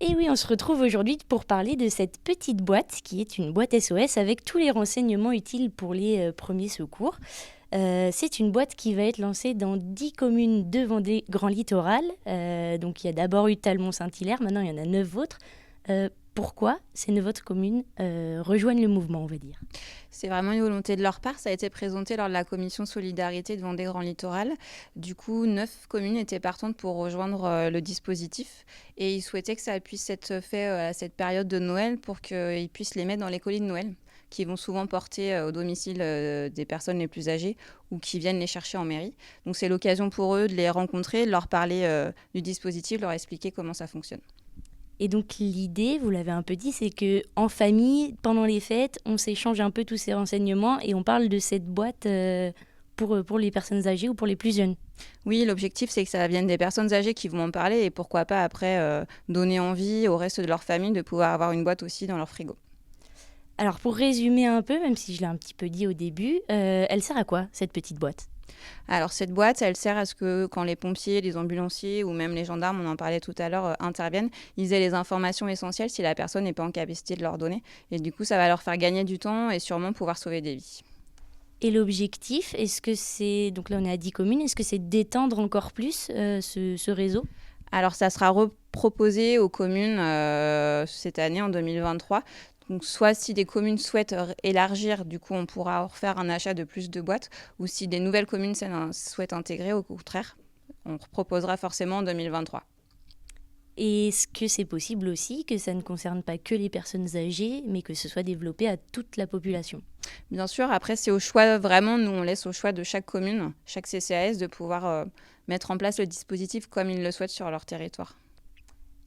Et oui, on se retrouve aujourd'hui pour parler de cette petite boîte qui est une boîte SOS avec tous les renseignements utiles pour les premiers secours. C'est une boîte qui va être lancée dans 10 communes de Vendée Grand Littoral. Donc il y a d'abord eu Talmont-Saint-Hilaire, maintenant il y en a 9 autres. Pourquoi ces 9 autres communes rejoignent le mouvement, on va dire? C'est vraiment une volonté de leur part. Ça a été présenté lors de la commission solidarité de Vendée Grand Littoral. Du coup, 9 communes étaient partantes pour rejoindre le dispositif et ils souhaitaient que ça puisse être fait à cette période de Noël pour qu'ils puissent les mettre dans les colis de Noël qui vont souvent porter au domicile des personnes les plus âgées ou qui viennent les chercher en mairie. Donc c'est l'occasion pour eux de les rencontrer, de leur parler du dispositif, de leur expliquer comment ça fonctionne. Et donc l'idée, vous l'avez un peu dit, c'est que en famille, pendant les fêtes, on s'échange un peu tous ces renseignements et on parle de cette boîte pour les personnes âgées ou pour les plus jeunes. Oui, l'objectif, c'est que ça vienne des personnes âgées qui vont en parler et pourquoi pas après donner envie au reste de leur famille de pouvoir avoir une boîte aussi dans leur frigo. Alors pour résumer un peu, même si je l'ai un petit peu dit au début, elle sert à quoi cette petite boîte? Alors cette boîte, elle sert à ce que quand les pompiers, les ambulanciers ou même les gendarmes, on en parlait tout à l'heure, interviennent, ils aient les informations essentielles si la personne n'est pas en capacité de leur donner. Et du coup, ça va leur faire gagner du temps et sûrement pouvoir sauver des vies. Et l'objectif, est-ce que c'est, donc là on est à 10 communes, est-ce que c'est d'étendre encore plus ce réseau? Alors ça sera reproposé aux communes cette année en 2023. Donc soit si des communes souhaitent élargir, du coup on pourra refaire un achat de plus de boîtes, ou si des nouvelles communes souhaitent intégrer, au contraire, on proposera forcément en 2023. Et est-ce que c'est possible aussi que ça ne concerne pas que les personnes âgées, mais que ce soit développé à toute la population? Bien sûr, après c'est au choix, vraiment, nous on laisse au choix de chaque commune, chaque CCAS, de pouvoir mettre en place le dispositif comme ils le souhaitent sur leur territoire.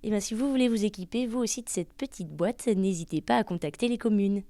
Et bien si vous voulez vous équiper vous aussi de cette petite boîte, n'hésitez pas à contacter les communes.